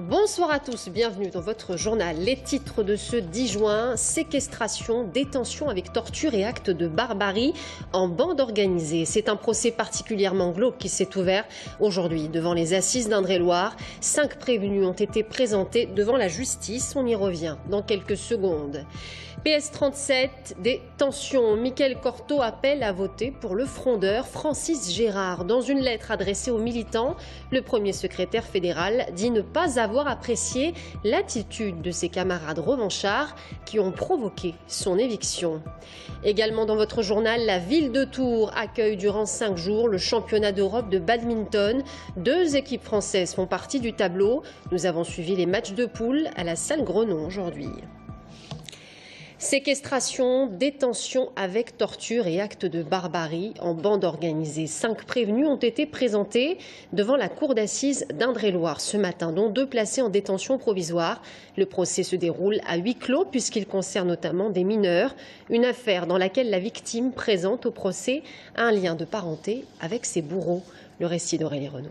Bonsoir à tous, bienvenue dans votre journal. Les titres de ce 10 juin, séquestration, détention avec torture et actes de barbarie en bande organisée. C'est un procès particulièrement glauque qui s'est ouvert aujourd'hui devant les assises d'Indre-et-Loire. 5 prévenus ont été présentés devant la justice. On y revient dans quelques secondes. PS37, des tensions. Mickaël Cortot appelle à voter pour le frondeur Francis Gérard. Dans une lettre adressée aux militants, le premier secrétaire fédéral dit ne pas avoir apprécié l'attitude de ses camarades revanchards qui ont provoqué son éviction. Également dans votre journal, la ville de Tours accueille durant 5 jours le championnat d'Europe de badminton. 2 équipes françaises font partie du tableau. Nous avons suivi les matchs de poule à la salle Grenon aujourd'hui. Séquestration, détention avec torture et actes de barbarie en bande organisée. 5 prévenus ont été présentés devant la cour d'assises d'Indre-et-Loire ce matin, dont 2 placés en détention provisoire. Le procès se déroule à huis clos puisqu'il concerne notamment des mineurs. Une affaire dans laquelle la victime présente au procès un lien de parenté avec ses bourreaux. Le récit d'Aurélie Renaud.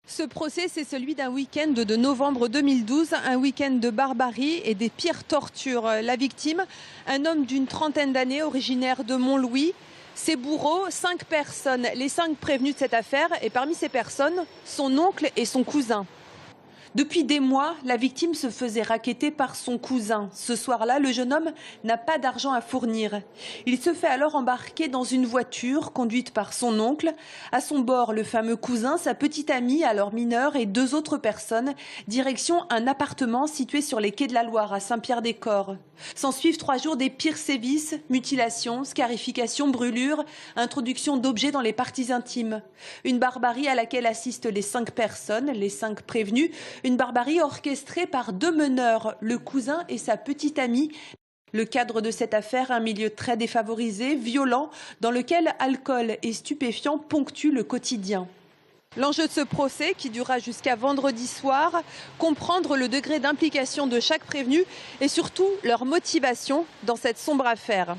Ce procès, c'est celui d'un week-end de novembre 2012, un week-end de barbarie et des pires tortures. La victime, un homme d'une trentaine d'années, originaire de Montlouis. Ses bourreaux, 5 personnes, les 5 prévenus de cette affaire, et parmi ces personnes, son oncle et son cousin. Depuis des mois, la victime se faisait racketter par son cousin. Ce soir-là, le jeune homme n'a pas d'argent à fournir. Il se fait alors embarquer dans une voiture conduite par son oncle. À son bord, le fameux cousin, sa petite amie, alors mineure, et 2 autres personnes. Direction un appartement situé sur les quais de la Loire, à Saint-Pierre-des-Corps. S'en suivent 3 jours des pires sévices, mutilations, scarifications, brûlures, introduction d'objets dans les parties intimes. Une barbarie à laquelle assistent les 5 personnes, les 5 prévenus. Une barbarie orchestrée par 2 meneurs, le cousin et sa petite amie. Le cadre de cette affaire, un milieu très défavorisé, violent, dans lequel alcool et stupéfiants ponctuent le quotidien. L'enjeu de ce procès, qui durera jusqu'à vendredi soir, comprendre le degré d'implication de chaque prévenu et surtout leur motivation dans cette sombre affaire.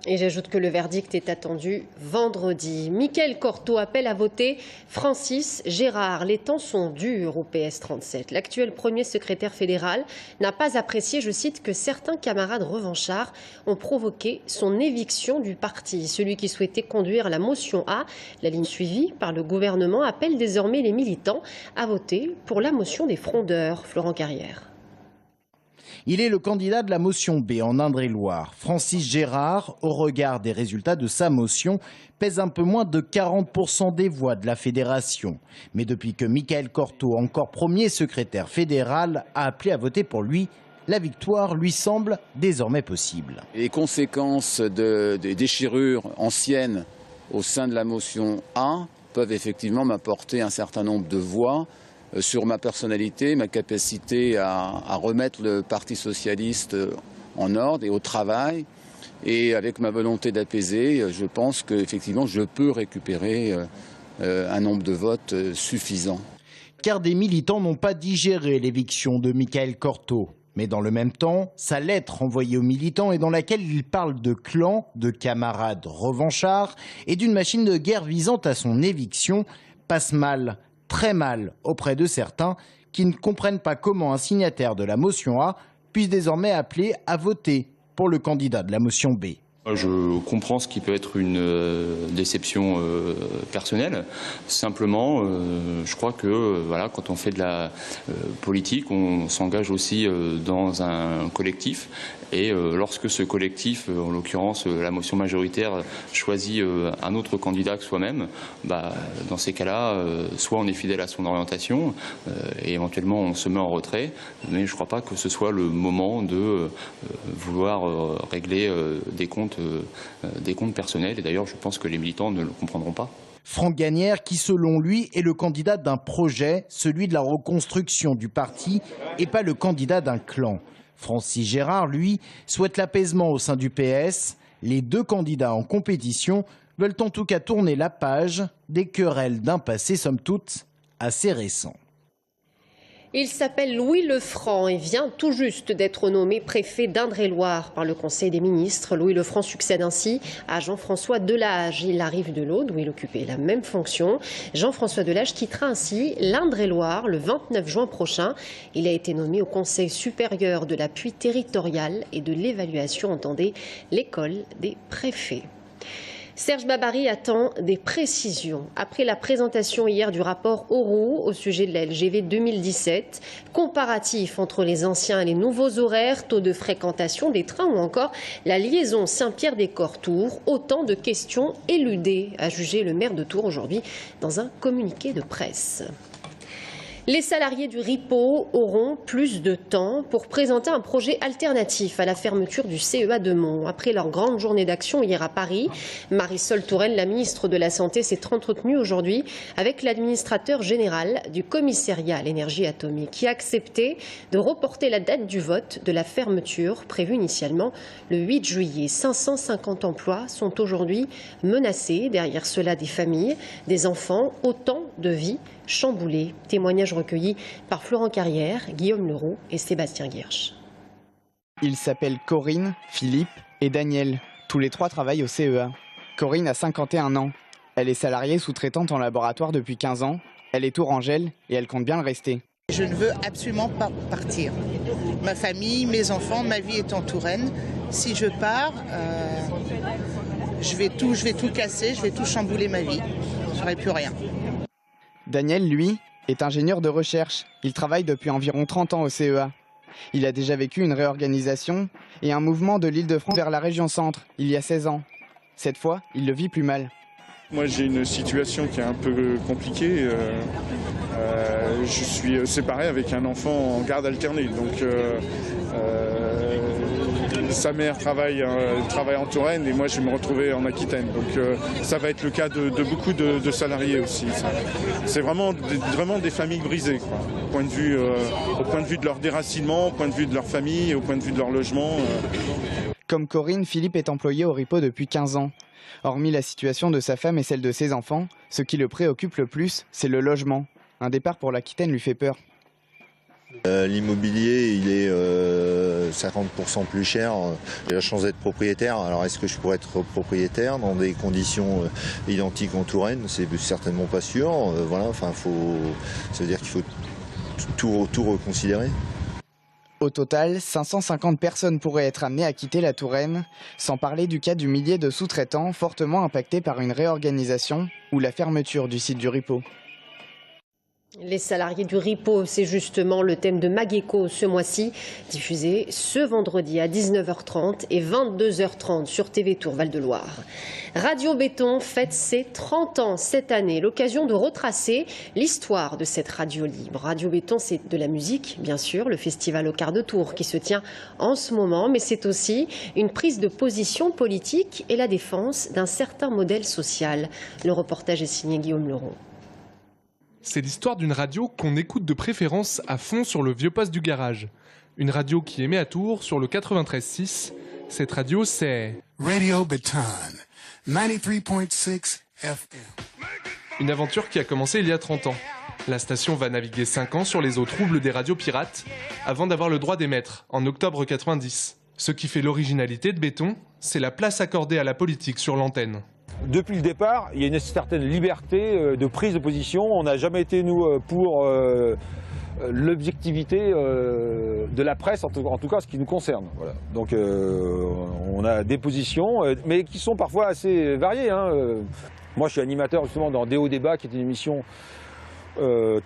Et j'ajoute que le verdict est attendu vendredi. Mickaël Cortot appelle à voter Francis Gérard. Les temps sont durs au PS37. L'actuel premier secrétaire fédéral n'a pas apprécié, je cite, que certains camarades revanchards ont provoqué son éviction du parti. Celui qui souhaitait conduire la motion A, la ligne suivie par le gouvernement, appelle désormais les militants à voter pour la motion des frondeurs. Florent Carrière. Il est le candidat de la motion B en Indre-et-Loire. Francis Gérard, au regard des résultats de sa motion, pèse un peu moins de 40% des voix de la fédération. Mais depuis que Mickaël Cortot, encore premier secrétaire fédéral, a appelé à voter pour lui, la victoire lui semble désormais possible. Les conséquences des déchirures anciennes au sein de la motion A peuvent effectivement m'apporter un certain nombre de voix sur ma personnalité, ma capacité à remettre le Parti socialiste en ordre et au travail. Et avec ma volonté d'apaiser, je pense qu'effectivement, je peux récupérer un nombre de votes suffisant. Car des militants n'ont pas digéré l'éviction de Mickaël Cortot. Mais dans le même temps, sa lettre envoyée aux militants et dans laquelle il parle de clan, de camarades revanchards et d'une machine de guerre visant à son éviction passe mal. Très mal auprès de certains qui ne comprennent pas comment un signataire de la motion A puisse désormais appeler à voter pour le candidat de la motion B. Je comprends ce qui peut être une déception personnelle. Simplement, je crois que voilà, quand on fait de la politique, on s'engage aussi dans un collectif. Et lorsque ce collectif, en l'occurrence la motion majoritaire, choisit un autre candidat que soi-même, dans ces cas-là, soit on est fidèle à son orientation et éventuellement on se met en retrait. Mais je ne crois pas que ce soit le moment de vouloir régler des comptes personnels. Et d'ailleurs, je pense que les militants ne le comprendront pas. Franck Gagnère, qui selon lui est le candidat d'un projet, celui de la reconstruction du parti, et pas le candidat d'un clan. Francis Gérard, lui, souhaite l'apaisement au sein du PS. Les 2 candidats en compétition veulent en tout cas tourner la page des querelles d'un passé, somme toute, assez récent. Il s'appelle Louis Lefranc et vient tout juste d'être nommé préfet d'Indre-et-Loire par le Conseil des ministres. Louis Lefranc succède ainsi à Jean-François Delage. Il arrive de l'Aude où il occupait la même fonction. Jean-François Delage quittera ainsi l'Indre-et-Loire le 29 juin prochain. Il a été nommé au Conseil supérieur de l'appui territorial et de l'évaluation, entendez, l'école des préfets. Serge Babary attend des précisions. Après la présentation hier du rapport Auroux au sujet de la LGV 2017, comparatif entre les anciens et les nouveaux horaires, taux de fréquentation des trains ou encore la liaison Saint-Pierre-des-Corps-Tours, autant de questions éludées, a jugé le maire de Tours aujourd'hui dans un communiqué de presse. Les salariés du RIPO auront plus de temps pour présenter un projet alternatif à la fermeture du CEA de Mons. Après leur grande journée d'action hier à Paris, Marisol Touraine, la ministre de la Santé, s'est entretenue aujourd'hui avec l'administrateur général du commissariat à l'énergie atomique qui a accepté de reporter la date du vote de la fermeture prévue initialement le 8 juillet. 550 emplois sont aujourd'hui menacés. Derrière cela, des familles, des enfants, autant de vies chamboulées. Témoignage recueilli par Florent Carrière, Guillaume Leroux et Sébastien Guierche. Ils s'appellent Corinne, Philippe et Daniel. Tous les trois travaillent au CEA. Corinne a 51 ans. Elle est salariée sous-traitante en laboratoire depuis 15 ans. Elle est tourangelle et elle compte bien le rester. Je ne veux absolument pas partir. Ma famille, mes enfants, ma vie est en Touraine. Si je pars, je vais tout casser, je vais tout chambouler ma vie. Je n'aurai plus rien. Daniel, lui, est ingénieur de recherche. Il travaille depuis environ 30 ans au CEA. Il a déjà vécu une réorganisation et un mouvement de l'Île-de-France vers la région centre, il y a 16 ans. Cette fois, il le vit plus mal. Moi, j'ai une situation qui est un peu compliquée. Je suis séparé avec un enfant en garde alternée. Donc, sa mère travaille en Touraine et moi, je vais me retrouver en Aquitaine. Donc, ça va être le cas de beaucoup de salariés aussi. C'est vraiment des familles brisées, quoi. Au point de vue de leur déracinement, au point de vue de leur famille, au point de vue de leur logement. Comme Corinne, Philippe est employé au RIPO depuis 15 ans. Hormis la situation de sa femme et celle de ses enfants, ce qui le préoccupe le plus, c'est le logement. Un départ pour l'Aquitaine lui fait peur. L'immobilier, il est 50% plus cher. J'ai la chance d'être propriétaire. Alors est-ce que je pourrais être propriétaire dans des conditions identiques en Touraine? C'est certainement pas sûr. Voilà, enfin, ça veut dire qu'il faut tout reconsidérer. Au total, 550 personnes pourraient être amenées à quitter la Touraine, sans parler du cas du millier de sous-traitants fortement impactés par une réorganisation ou la fermeture du site du RIPO. Les salariés du RIPO, c'est justement le thème de Mageco ce mois-ci, diffusé ce vendredi à 19h30 et 22h30 sur TV Tour Val-de-Loire. Radio Béton fête ses 30 ans cette année, l'occasion de retracer l'histoire de cette radio libre. Radio Béton, c'est de la musique, bien sûr, le festival au quart de tour qui se tient en ce moment, mais c'est aussi une prise de position politique et la défense d'un certain modèle social. Le reportage est signé Guillaume Leroux. C'est l'histoire d'une radio qu'on écoute de préférence à fond sur le vieux poste du garage. Une radio qui émet à Tours sur le 93.6. Cette radio, c'est Radio Béton, 93.6 FM. Une aventure qui a commencé il y a 30 ans. La station va naviguer 5 ans sur les eaux troubles des radios pirates avant d'avoir le droit d'émettre en octobre 90. Ce qui fait l'originalité de Béton, c'est la place accordée à la politique sur l'antenne. Depuis le départ, il y a une certaine liberté de prise de position. On n'a jamais été, nous, pour l'objectivité de la presse, en tout cas ce qui nous concerne. Voilà. Donc on a des positions, mais qui sont parfois assez variées. Moi, je suis animateur justement dans Déo Débat, qui est une émission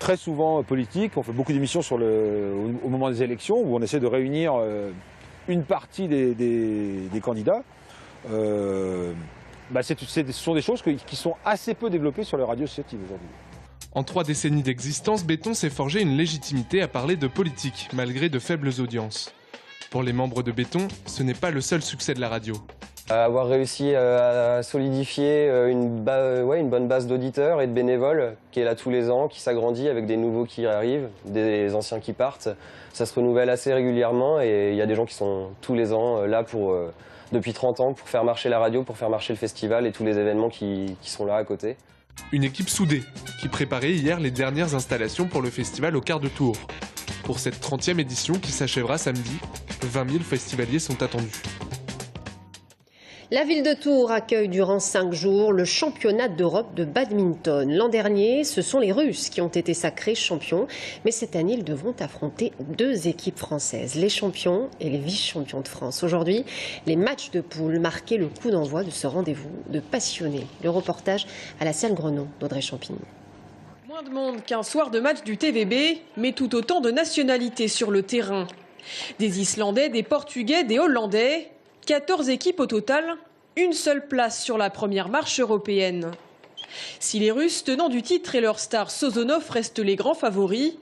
très souvent politique. On fait beaucoup d'émissions au moment des élections, où on essaie de réunir une partie des candidats. Ce sont des choses qui sont assez peu développées sur les radios associatives aujourd'hui. En 3 décennies d'existence, Béton s'est forgé une légitimité à parler de politique, malgré de faibles audiences. Pour les membres de Béton, ce n'est pas le seul succès de la radio. Avoir réussi à solidifier une bonne base d'auditeurs et de bénévoles qui est là tous les ans, qui s'agrandit avec des nouveaux qui arrivent, des anciens qui partent. Ça se renouvelle assez régulièrement et il y a des gens qui sont tous les ans là depuis 30 ans pour faire marcher la radio, pour faire marcher le festival et tous les événements qui sont là à côté. Une équipe soudée qui préparait hier les dernières installations pour le festival au quart de tour. Pour cette 30e édition qui s'achèvera samedi, 20 000 festivaliers sont attendus. La ville de Tours accueille durant 5 jours le championnat d'Europe de badminton. L'an dernier, ce sont les Russes qui ont été sacrés champions. Mais cette année, ils devront affronter 2 équipes françaises, les champions et les vice-champions de France. Aujourd'hui, les matchs de poule marquaient le coup d'envoi de ce rendez-vous de passionnés. Le reportage à la salle Grenon d'Audrey Champigny. Moins de monde qu'un soir de match du TVB, mais tout autant de nationalités sur le terrain. Des Islandais, des Portugais, des Hollandais. 14 équipes au total, une seule place sur la première marche européenne. Si les Russes tenants du titre et leur star Sozonov restent les grands favoris,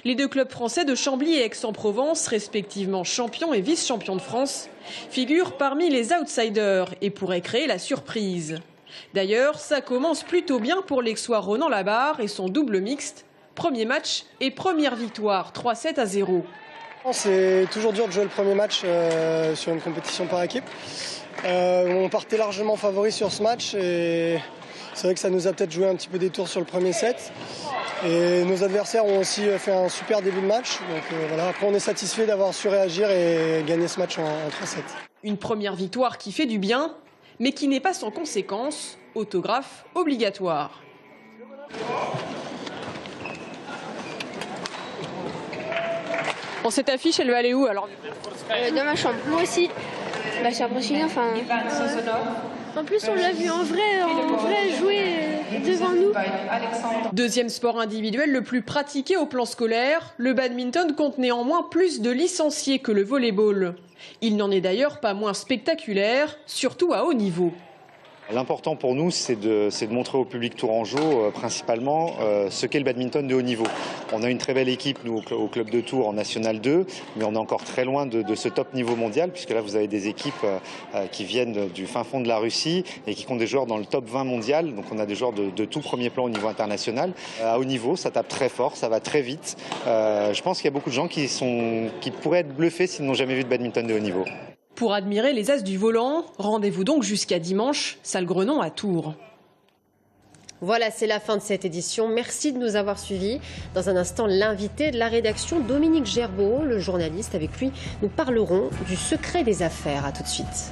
les 2 clubs français de Chambly et Aix-en-Provence, respectivement champions et vice-champions de France, figurent parmi les outsiders et pourraient créer la surprise. D'ailleurs, ça commence plutôt bien pour l'Aixois Ronan Labarre et son double mixte. Premier match et première victoire, 3-7-0. C'est toujours dur de jouer le premier match sur une compétition par équipe. On partait largement favori sur ce match et c'est vrai que ça nous a peut-être joué un petit peu des tours sur le premier set. Et nos adversaires ont aussi fait un super début de match. Donc voilà. Après on est satisfait d'avoir su réagir et gagner ce match en 3-7. Une première victoire qui fait du bien, mais qui n'est pas sans conséquences. Autographe obligatoire. Bon, cette affiche, elle va aller où alors? Dans ma chambre. Moi aussi. Bah, c'est impressionnant. En plus, on l'a vu en vrai jouer devant nous. Deuxième sport individuel le plus pratiqué au plan scolaire, le badminton compte néanmoins plus de licenciés que le volley-ball. Il n'en est d'ailleurs pas moins spectaculaire, surtout à haut niveau. L'important pour nous, c'est de montrer au public tourangeau principalement ce qu'est le badminton de haut niveau. On a une très belle équipe, nous, au club de Tours en National 2, mais on est encore très loin de ce top niveau mondial, puisque là, vous avez des équipes qui viennent du fin fond de la Russie et qui comptent des joueurs dans le top 20 mondial. Donc on a des joueurs de tout premier plan au niveau international. À haut niveau, ça tape très fort, ça va très vite. Je pense qu'il y a beaucoup de gens qui pourraient être bluffés s'ils n'ont jamais vu de badminton de haut niveau. Pour admirer les as du volant, rendez-vous donc jusqu'à dimanche, salle Grenon à Tours. Voilà, c'est la fin de cette édition. Merci de nous avoir suivis. Dans un instant, l'invité de la rédaction, Dominique Gerbeau, le journaliste. Avec lui, nous parlerons du secret des affaires. À tout de suite.